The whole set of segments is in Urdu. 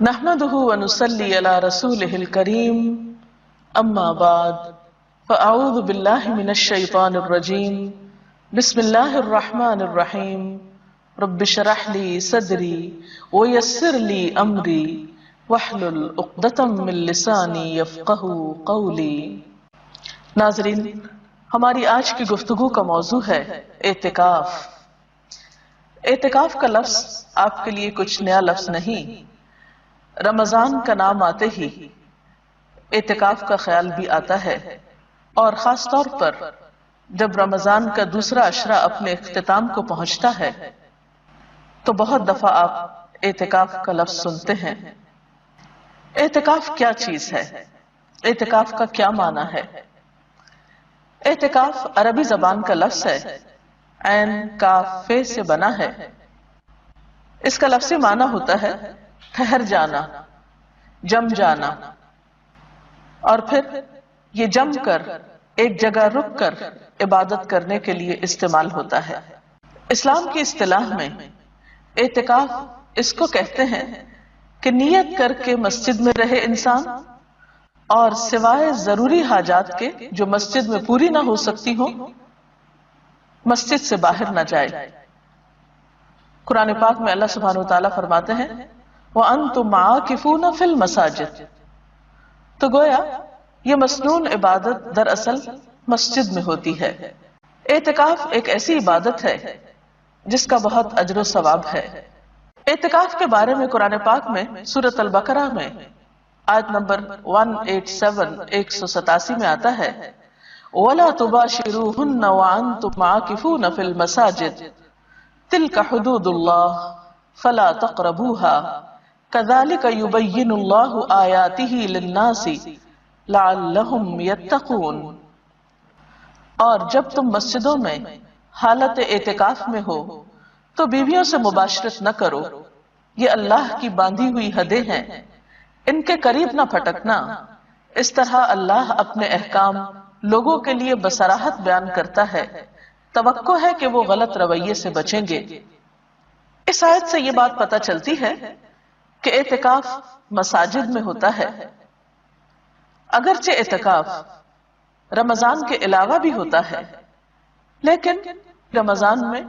نحمده ونصلي على رسوله الكريم اما بعد فاعوذ بالله من الشيطان الرجيم بسم الله الرحمن الرحيم رب اشرح لي صدري ويسر لي امري واحلل عقدة من لساني يفقهوا قولي۔ ناظرین، ہماری آج کی گفتگو کا موضوع ہے اعتکاف۔ اعتکاف کا لفظ آپ کے لیے کچھ نیا لفظ نہیں۔ رمضان کا نام آتے ہی اعتکاف کا خیال بھی آتا ہے، اور خاص طور پر جب رمضان کا دوسرا عشرہ اپنے اختتام کو پہنچتا ہے تو بہت دفعہ آپ اعتکاف کا لفظ سنتے ہیں۔ اعتکاف کیا چیز ہے؟ اعتکاف کا کیا معنی ہے؟ اعتکاف عربی زبان کا لفظ ہے، عین کاف فے سے بنا ہے۔ اس کا لفظی معنی ہوتا ہے ٹھہر جانا، جم جانا، اور پھر یہ جم کر ایک جگہ رک کر عبادت کرنے کے لیے استعمال ہوتا ہے۔ اسلام کی اصطلاح میں اعتکاف اس کو کہتے ہیں کہ نیت کر کے مسجد میں رہے انسان، اور سوائے ضروری حاجات کے جو مسجد میں پوری نہ ہو سکتی ہوں مسجد سے باہر نہ جائے۔ قرآن پاک میں اللہ سبحانہ وتعالیٰ فرماتے ہیں وَأَنْتُمْ عَاكِفُونَ فِي الْمَسَاجِدِ، تو گویا یہ مسنون عبادت دراصل مسجد میں ہوتی ہے۔ اعتکاف ایک ایسی عبادت ہے جس کا بہت اجر و ثواب ہے۔ اعتکاف کے بارے میں قرآن پاک میں سورۃ البقرہ میں آیت نمبر 187 میں آتا ہے وَلَا تُبَاشِرُوهُنَّ وَأَنْتُمْ عَاكِفُونَ فِي الْمَسَاجِدِ تِلْكَ حُدُودُ اللَّهِ فَلَا تَقْرَبُوهَا كَذَلِكَ يُبَيِّنُ اللَّهُ آيَاتِهِ لِلنَّاسِ لَعَلَّهُمْ يَتَّقُونَ، اور جب تم مسجدوں میں حالت اعتکاف میں ہو تو بیویوں سے مباشرت نہ کرو، یہ اللہ کی باندھی ہوئی حدیں ہیں، ان کے قریب نہ پھٹکنا۔ اس طرح اللہ اپنے احکام لوگوں کے لیے بصراحت بیان کرتا ہے، توقع ہے کہ وہ غلط رویے سے بچیں گے۔ اس آیت سے یہ بات پتہ چلتی ہے کہ اعتکاف مساجد میں ہوتا ہے۔ اگرچہ اعتکاف رمضان کے علاوہ بھی ہوتا ہے، لیکن رمضان میں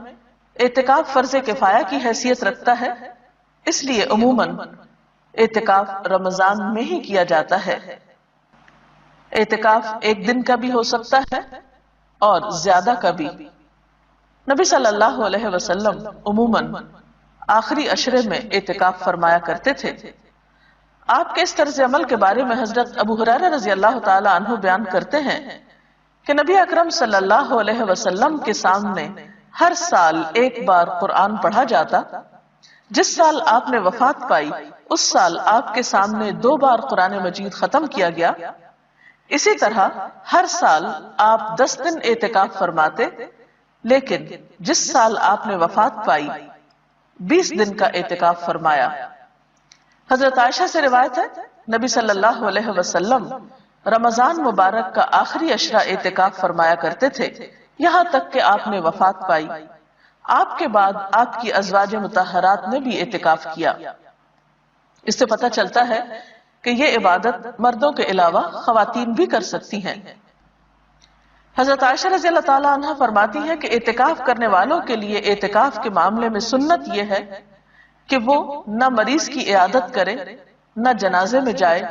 اعتکاف فرض کفایہ کی حیثیت رکھتا ہے، اس لیے عموماً اعتکاف رمضان میں ہی کیا جاتا ہے۔ اعتکاف ایک دن کا بھی ہو سکتا ہے اور زیادہ کا بھی۔ نبی صلی اللہ علیہ وسلم عموماً آخری عشرے میں اعتکاف فرمایا کرتے تھے۔ آپ کے اس طرز عمل کے بارے میں حضرت ابو ہریرہ رضی اللہ تعالی عنہ بیان کرتے ہیں کہ نبی اکرم صلی اللہ علیہ وسلم کے سامنے ہر سال ایک بار قرآن پڑھا جاتا۔ جس سال آپ نے وفات پائی اس سال آپ کے سامنے 2 بار قرآن مجید ختم کیا گیا۔ اسی طرح ہر سال آپ 10 دن اعتکاف فرماتے، لیکن جس سال آپ نے وفات پائی 20 دن کا اعتکاف فرمایا۔ حضرت عائشہ سے روایت ہے نبی صلی اللہ علیہ وسلم رمضان مبارک کا آخری عشرہ اعتکاف فرمایا کرتے تھے، یہاں تک کہ آپ نے وفات پائی۔ آپ کے بعد آپ کی ازواج مطہرات نے بھی اعتکاف کیا۔ اس سے پتہ چلتا ہے کہ یہ عبادت مردوں کے علاوہ خواتین بھی کر سکتی ہیں۔ حضرت عائشہ رضی اللہ تعالی عنہ فرماتی ہے کہ اعتکاف کرنے والوں کے لیے اعتکاف کے معاملے میں سنت یہ ہے کہ وہ نہ مریض کی عیادت کرے، نہ جنازے میں جائے،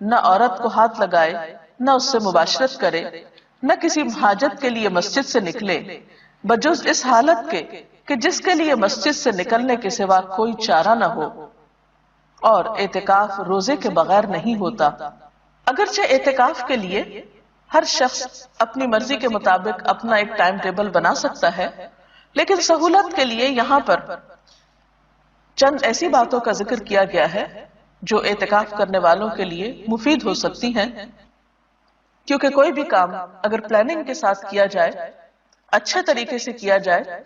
نہ عورت کو ہاتھ لگائے، نہ اس سے مباشرت کرے، نہ کسی حاجت کے لیے مسجد سے نکلے، بجز اس حالت کے کہ جس کے لیے مسجد سے نکلنے کے سوا کوئی چارہ نہ ہو، اور اعتکاف روزے کے بغیر نہیں ہوتا۔ اگرچہ اعتکاف کے لیے ہر شخص اپنی مرضی کے مطابق اپنا ایک ٹائم ٹیبل بنا سکتا ہے، لیکن سہولت کے لیے یہاں پر چند ایسی باتوں کا ذکر کیا گیا ہے جو اعتکاف کرنے والوں کے لیے مفید ہو سکتی ہیں، کیونکہ کوئی بھی کام اگر پلاننگ کے ساتھ کیا جائے، اچھے طریقے سے کیا جائے،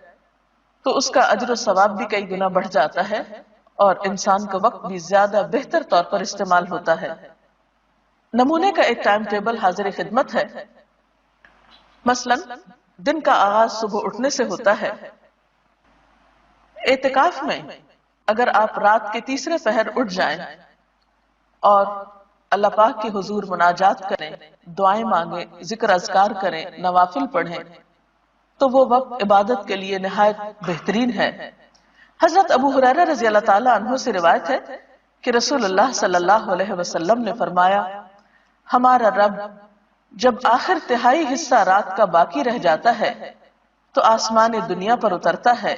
تو اس کا اجر و ثواب بھی کئی گنا بڑھ جاتا ہے اور انسان کا وقت بھی زیادہ بہتر طور پر استعمال ہوتا ہے۔ نمونے کا ایک ٹائم ٹیبل حاضر خدمت ہے۔ مثلا دن کا آغاز صبح اٹھنے سے ہوتا ہے۔ اعتکاف میں اگر آپ رات کے تیسرے پہر اٹھ جائیں اور اللہ پاک کے حضور مناجات کریں، دعائیں مانگیں، ذکر اذکار کریں، نوافل پڑھیں، تو وہ وقت عبادت کے لیے نہایت بہترین ہے۔ حضرت ابو ہریرہ رضی اللہ تعالیٰ عنہ سے روایت ہے کہ رسول اللہ صلی اللہ علیہ وسلم نے فرمایا، ہمارا رب جب آخر تہائی حصہ رات کا باقی رہ جاتا ہے تو آسمان دنیا پر اترتا ہے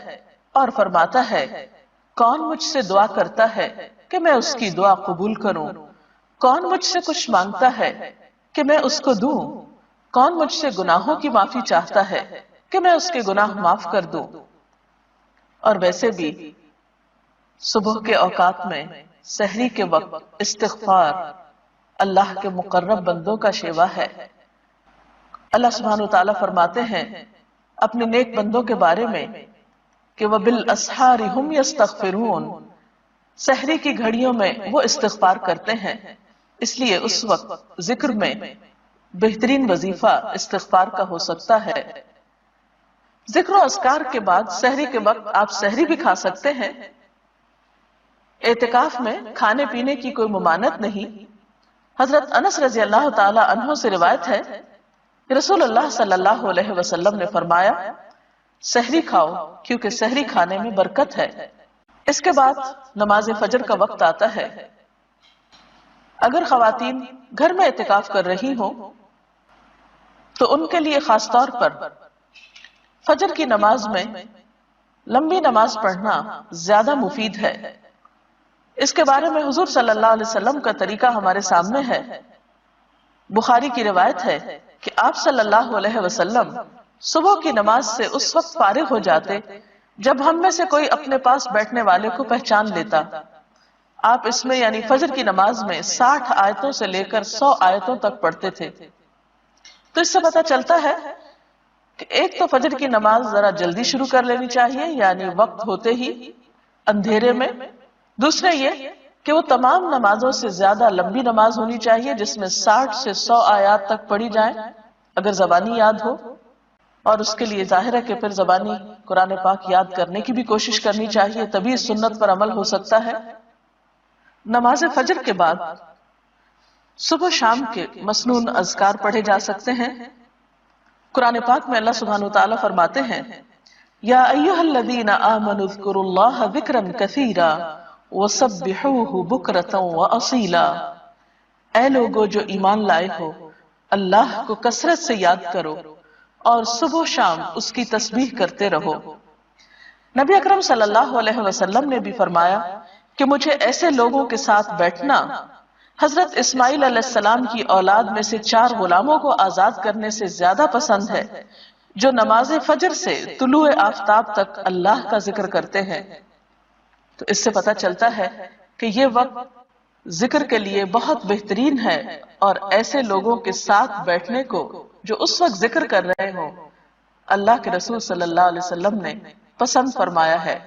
اور فرماتا ہے، کون مجھ سے دعا کرتا ہے کہ میں اس کی دعا قبول کروں؟ کون مجھ سے کچھ مانگتا ہے کہ میں اس کو دوں؟ کون مجھ سے گناہوں کی معافی چاہتا ہے کہ میں اس کے گناہ معاف کر دوں؟ اور ویسے بھی صبح کے اوقات میں سحری کے وقت استغفار اللہ کے مقرب بندوں کا شیوا ہے۔ اللہ سبحانہ وتعالی فرماتے ہیں اپنے نیک بندوں کے بارے میں کہ وَبِالْأَسْحَارِ هُمْ يَسْتَغْفِرُونَ، سحری کی گھڑیوں میں وہ استغفار کرتے ہیں، اس لیے اس وقت ذکر میں بہترین وظیفہ استغفار کا ہو سکتا ہے۔ ذکر و اذکار کے بعد سحری کے وقت آپ سحری بھی کھا سکتے ہیں۔ اعتکاف میں کھانے پینے کی کوئی ممانعت نہیں۔ حضرت انس رضی اللہ تعالی عنہ سے روایت ہے کہ رسول اللہ صلی اللہ علیہ وسلم نے فرمایا، سحری کھاؤ کیونکہ سحری کھانے میں برکت ہے۔ اس کے بعد نماز فجر کا وقت آتا ہے۔ اگر خواتین گھر میں اعتکاف کر رہی ہوں تو ان کے لیے خاص طور پر فجر کی نماز میں لمبی نماز پڑھنا زیادہ مفید ہے۔ اس کے بارے میں حضور صلی اللہ علیہ وسلم کا طریقہ ہمارے سامنے ہے۔ بخاری کی روایت ہے کہ آپ صلی اللہ علیہ وسلم صبح کی نماز سے اس وقت فارغ ہو جاتے جب ہم میں سے کوئی اپنے پاس بیٹھنے والے کو پہچان لیتا۔ آپ اس میں یعنی فجر کی نماز میں 60 آیتوں سے لے کر 100 آیتوں تک پڑھتے تھے۔ تو اس سے پتہ چلتا ہے کہ ایک تو فجر کی نماز ذرا جلدی شروع کر لینی چاہیے، یعنی وقت ہوتے ہی اندھیرے میں۔ دوسرا یہ کہ وہ تمام نمازوں سے زیادہ لمبی نماز ہونی چاہیے جس میں 60 سے 100 آیات تک پڑھی جائیں اگر زبانی یاد ہو، اور اس کے لیے ظاہر ہے کہ پھر زبانی قرآن پاک یاد کرنے کی بھی کوشش کرنی چاہیے، تبھی اس سنت پر عمل ہو سکتا ہے۔ نماز فجر کے بعد صبح شام کے مسنون اذکار پڑھے جا سکتے ہیں۔ قرآن پاک میں اللہ سبحانہ وتعالی فرماتے ہیں، یا ایھا الذین آمنوا اذکروا اللہ ذکرا کثیرا وسبحوہ بکرۃ واصیلا، اے لوگو جو ایمان لائے ہو اللہ کو کثرت سے یاد کرو اور صبح و شام اس کی تسبیح کرتے رہو۔ نبی اکرم صلی اللہ علیہ وسلم نے بھی فرمایا کہ مجھے ایسے لوگوں کے ساتھ بیٹھنا حضرت اسماعیل علیہ السلام کی اولاد میں سے 4 غلاموں کو آزاد کرنے سے زیادہ پسند ہے جو نماز فجر سے طلوع آفتاب تک اللہ کا ذکر کرتے ہیں۔ تو اس سے پتہ چلتا ہے کہ یہ وقت ذکر کے لیے بہت بہترین ہے، اور ایسے لوگوں کے ساتھ بیٹھنے کو جو اس وقت ذکر کر رہے ہوں اللہ کے رسول صلی اللہ علیہ وسلم نے پسند فرمایا ہے،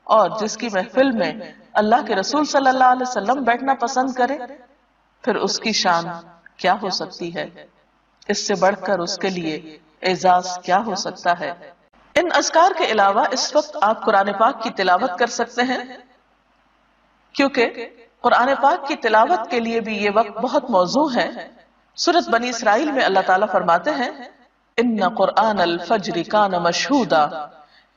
اور جس کی محفل میں اللہ کے رسول صلی اللہ علیہ وسلم بیٹھنا پسند کرے پھر اس کی شان کیا ہو سکتی ہے، اس سے بڑھ کر اس کے لیے اعزاز کیا ہو سکتا ہے۔ ان اذکار کے علاوہ اس وقت آپ قرآن پاک کی تلاوت کر سکتے ہیں، کیونکہ قرآن پاک کی تلاوت کے لیے بھی یہ وقت بہت موزوں ہے۔ سورۃ بنی اسرائیل میں اللہ تعالیٰ فرماتے ہیں، ان قرآن الفجر کان مشہودا،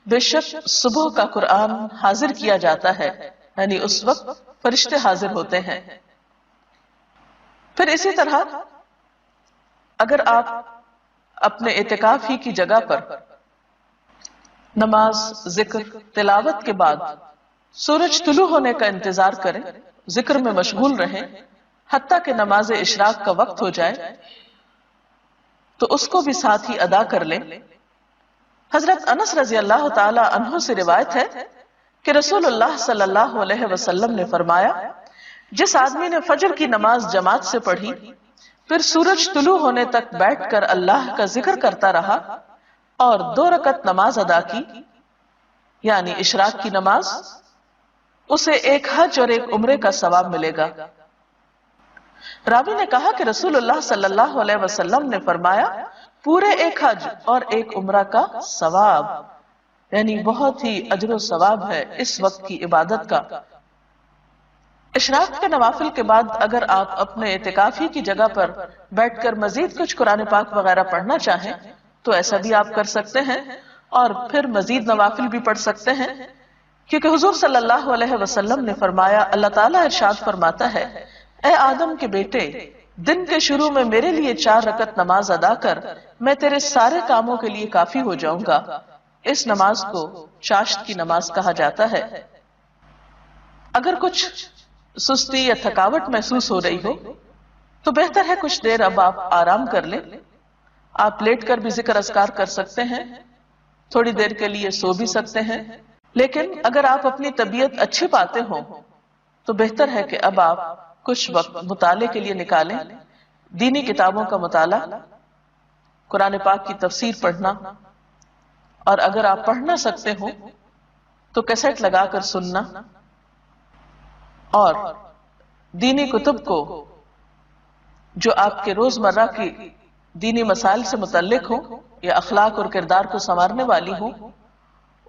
بے شک صبح کا قرآن حاضر کیا جاتا ہے، یعنی اس وقت فرشتے حاضر ہوتے ہیں۔ پھر اسی طرح اگر آپ اپنے اعتکاف ہی کی جگہ پر نماز، ذکر، تلاوت کے بعد سورج طلوع ہونے کا انتظار کریں، ذکر میں مشغول رہیں حتیٰ کہ نماز اشراق کا وقت ہو جائے، تو اس کو بھی ساتھ ہی ادا کر لیں۔ حضرت انس رضی اللہ تعالی عنہ سے روایت ہے کہ رسول اللہ صلی اللہ علیہ وسلم نے فرمایا، جس آدمی نے فجر کی نماز جماعت سے پڑھی پھر سورج طلوع ہونے تک بیٹھ کر اللہ کا ذکر کرتا رہا اور 2 رکعت نماز ادا کی یعنی اشراق کی نماز، اسے ایک حج اور ایک عمرے کا ثواب ملے گا۔ راوی نے کہا کہ رسول اللہ صلی اللہ علیہ وسلم نے فرمایا، پورے ایک حج اور ایک عمرہ کا ثواب، یعنی بہت ہی اجر و ثواب ہے اس وقت کی عبادت کا۔ اشراق کے نوافل کے بعد اگر آپ اپنے اعتکافی کی جگہ پر بیٹھ کر مزید کچھ قرآن پاک وغیرہ پڑھنا چاہیں تو ایسا بھی آپ کر سکتے ہیں، اور پھر مزید نوافل بھی پڑھ سکتے ہیں، کیونکہ حضور صلی اللہ علیہ وسلم نے فرمایا، اللہ تعالیٰ ارشاد فرماتا ہے، اے آدم کے بیٹے، دن کے شروع میں میرے لیے 4 رکعت نماز ادا کر، میں تیرے سارے کاموں کے لیے کافی ہو جاؤں گا۔ اس نماز کو چاشت کی نماز کہا جاتا ہے۔ اگر کچھ سستی یا تھکاوٹ محسوس ہو رہی ہو تو بہتر ہے کچھ دیر اب آپ آرام کر لیں۔ آپ لیٹ کر بھی ذکر اذکار کر سکتے ہیں، تھوڑی دیر کے لیے سو بھی سکتے ہیں، لیکن اگر آپ اپنی طبیعت اچھی پاتے ہوں تو بہتر ہے کہ اب آپ کچھ وقت مطالعے کے لیے نکالیں، دینی کتابوں کا مطالعہ، قرآن پاک کی تفسیر پڑھنا، اور اگر آپ پڑھ نہ سکتے ہوں تو کیسٹ لگا کر سننا، اور دینی کتب کو جو آپ کے روزمرہ کی دینی مسائل سے متعلق ہوں یا اخلاق اور کردار کو سنوارنے والی ہوں،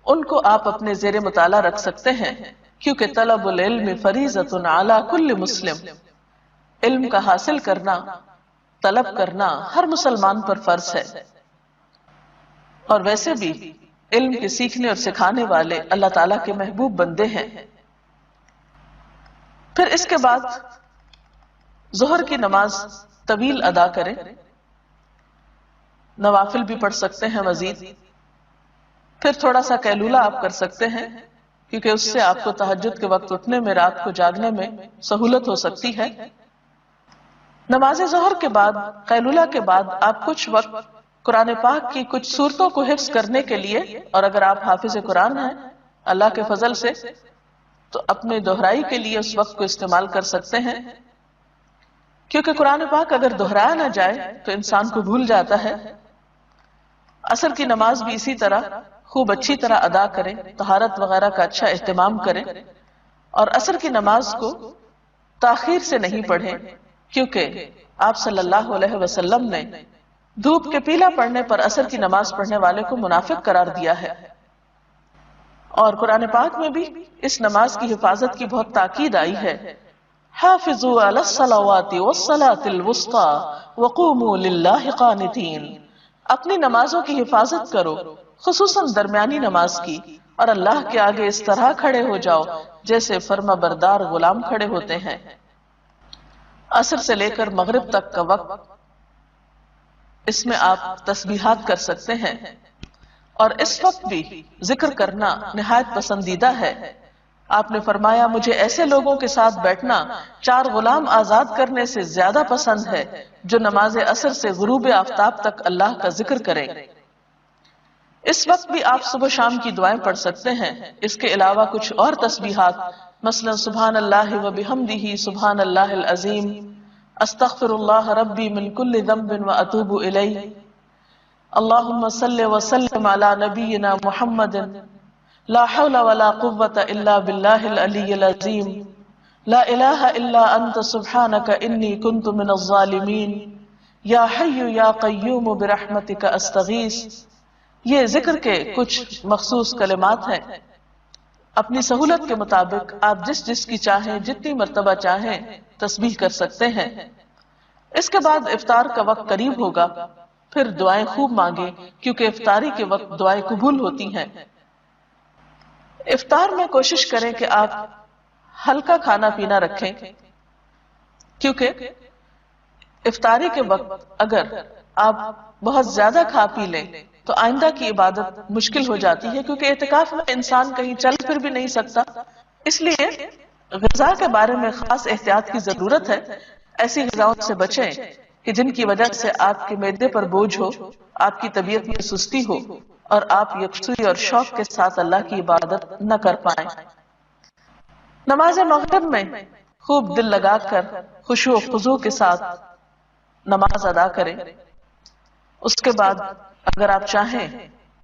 ان کو آپ اپنے زیر مطالعہ رکھ سکتے ہیں، کیونکہ طلب العلم فریضۃ علی کل مسلم، علم کا حاصل کرنا، طلب کرنا ہر مسلمان پر فرض ہے، اور ویسے بھی علم کے سیکھنے اور سکھانے والے اللہ تعالیٰ کے محبوب بندے ہیں۔ پھر اس کے بعد ظہر کی نماز طویل ادا کریں، نوافل بھی پڑھ سکتے ہیں مزید، پھر تھوڑا سا قیلولہ آپ کر سکتے ہیں، کیونکہ اس سے آپ کو تہجد کے وقت اٹھنے میں، رات کو جاگنے میں سہولت ہو سکتی ہے۔ نماز ظہر کے بعد، قیلولہ کے بعد آپ کچھ وقت قرآن پاک کی کچھ سورتوں کو حفظ کرنے کے لیے، اور اگر آپ حافظ قرآن ہیں اللہ کے فضل سے تو اپنے دہرائی کے لیے اس وقت کو استعمال کر سکتے ہیں، کیونکہ قرآن پاک اگر دہرایا نہ جائے تو انسان کو بھول جاتا ہے۔ عصر کی نماز بھی اسی طرح خوب اچھی طرح ادا کریں، طہارت وغیرہ کا اچھا اہتمام کریں، اور عصر کی نماز کو تاخیر سے نہیں پڑھیں، کیونکہ آپ صلی اللہ علیہ وسلم نے دھوپ کے پیلا پڑنے پر عصر کی نماز پڑھنے والے کو منافق قرار دیا ہے، اور قرآن پاک میں بھی اس نماز کی حفاظت کی بہت تاکید آئی ہے، حافظوا علی الصلوات والصلاة الوسطی وقوموا للہ قانتین، اپنی نمازوں کی حفاظت کرو، خصوصاً درمیانی نماز کی، اور اللہ کے آگے اس طرح کھڑے ہو جاؤ جیسے فرما بردار غلام کھڑے ہوتے ہیں۔ عصر سے لے کر مغرب تک کا وقت، اس میں آپ تسبیحات کر سکتے ہیں، اور اس وقت بھی ذکر کرنا نہایت پسندیدہ ہے۔ آپ نے فرمایا، مجھے ایسے لوگوں کے ساتھ بیٹھنا 4 غلام آزاد کرنے سے زیادہ پسند ہے جو نماز عصر سے غروب آفتاب تک اللہ کا ذکر کریں۔ اس وقت بھی آپ صبح شام کی دعائیں پڑھ سکتے ہیں۔ اس کے علاوہ کچھ اور تسبیحات، مثلا سبحان اللہ و بحمدہ سبحان اللہ العظیم، استغفر اللہ ربی من کل ذنب و اتوب الیہ، اللہم صل وسلم علی نبینا محمد، لا حول ولا قوة الا باللہ العلی العظیم، لا الہ الا انت سبحانک انی کنت من الظالمین، یا حی یا قیوم برحمتک استغیث۔ یہ ذکر کے کچھ مخصوص کلمات ہیں، اپنی سہولت کے مطابق آپ جس کی چاہیں، جتنی مرتبہ چاہیں تسبیح کر سکتے ہیں۔ اس کے بعد افطار کا وقت قریب ہوگا، پھر دعائیں خوب مانگیں، کیونکہ افطاری کے وقت دعائیں قبول ہوتی ہیں۔ افطار میں کوشش کریں کہ آپ ہلکا کھانا پینا رکھیں، کیونکہ افطاری کے وقت اگر آپ بہت زیادہ کھا پی لیں تو آئندہ کی عبادت مشکل ہو جاتی ہے، کیونکہ اعتکاف میں انسان کہیں چل پھر بھی نہیں سکتا، اس لیے غذا کے بارے میں خاص احتیاط کی ضرورت ہے۔ ایسی غذاؤں سے بچیں کہ جن کی وجہ سے آپ کے معدے پر بوجھ ہو، آپ کی طبیعت میں سستی ہو، اور آپ یکسوئی اور شوق کے ساتھ اللہ کی عبادت نہ کر پائیں۔ نماز مغرب میں خوب دل لگا کر خشوع و خضوع کے ساتھ نماز ادا کریں۔ اس کے بعد اگر آپ چاہیں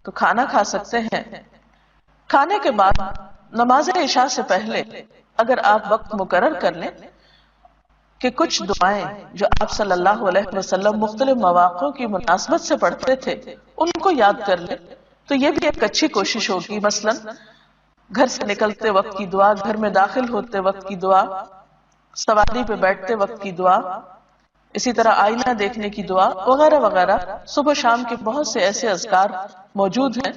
تو کھانا کھا سکتے ہیں۔ کھانے کے بعد نماز عشاء سے پہلے اگر آپ وقت مقرر کر لیں کہ کچھ دعائیں جو آپ صلی اللہ علیہ وسلم مختلف مواقع کی مناسبت سے پڑھتے تھے ان کو یاد کر لیں تو یہ بھی ایک اچھی کوشش ہوگی۔ مثلا گھر سے نکلتے وقت کی دعا، گھر میں داخل ہوتے وقت کی دعا، سواری پہ بیٹھتے وقت کی دعا، اسی طرح آئینہ دیکھنے کی دعا وغیرہ وغیرہ. صبح شام کے بہت سے ایسے اذکار موجود ہیں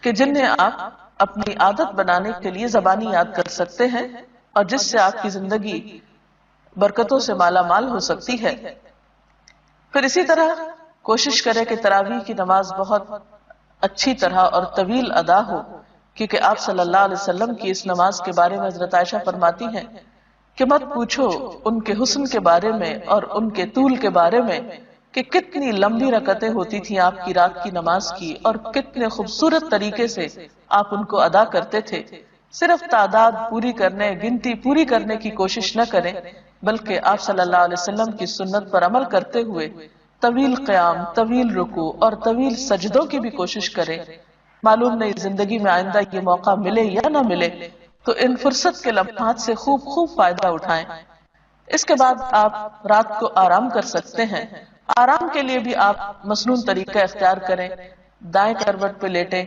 کہ جنہیں آپ اپنی عادت بنانے کے لیے زبانی یاد کر سکتے ہیں اور جس سے آپ کی زندگی برکتوں سے مالا مال ہو سکتی ہے. پھر اسی طرح کوشش کرے کہ تراویح کی نماز بہت اچھی طرح اور طویل ادا ہو، کیونکہ آپ صلی اللہ علیہ وسلم کی اس نماز کے بارے میں حضرت عائشہ فرماتی ہیں کہ مت پوچھو ان کے حسن کے بارے میں اور ان کے طول کے بارے میں کہ کتنی لمبی رکعتیں ہوتی تھیں آپ کی رات کی نماز کی اور کتنے خوبصورت طریقے سے آپ ان کو ادا کرتے تھے. صرف تعداد پوری کرنے، گنتی پوری کرنے کی کوشش نہ کریں، بلکہ آپ صلی اللہ علیہ وسلم کی سنت پر عمل کرتے ہوئے طویل قیام، طویل رکوع اور طویل سجدوں کی بھی کوشش کریں. معلوم نہیں زندگی میں آئندہ یہ موقع ملے یا نہ ملے، تو ان فرصت کے لمحات سے خوب خوب فائدہ اٹھائیں. اس کے بعد آپ رات کو آرام کر سکتے ہیں. آرام کے لیے بھی آپ مسنون طریقہ اختیار کریں. دائیں کروٹ پہ لیٹیں،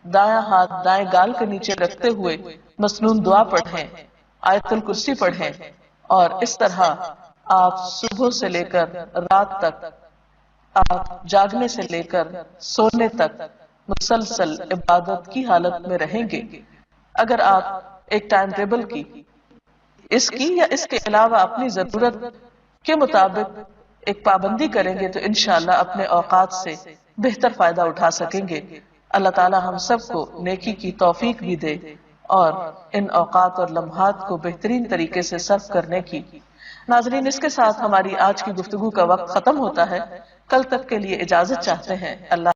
دایاں ہاتھ دائیں گال کے نیچے رکھتے ہوئے مسنون دعا پڑھیں، آیت الکرسی پڑھیں، اور اس طرح آپ صبح سے لے کر رات تک، آپ جاگنے سے لے کر سونے تک مسلسل عبادت کی حالت میں رہیں گے. اگر آپ ایک ٹائم ٹیبل کی، اس کی یا اس کے علاوہ اپنی ضرورت کے مطابق ایک پابندی کریں گے تو انشاءاللہ اپنے اوقات سے بہتر فائدہ اٹھا سکیں گے. اللہ تعالی ہم سب کو نیکی کی توفیق بھی دے اور ان اوقات اور لمحات کو بہترین طریقے سے صرف کرنے کی. ناظرین، اس کے ساتھ ہماری آج کی گفتگو کا وقت ختم ہوتا ہے. کل تک کے لیے اجازت چاہتے ہیں. اللہ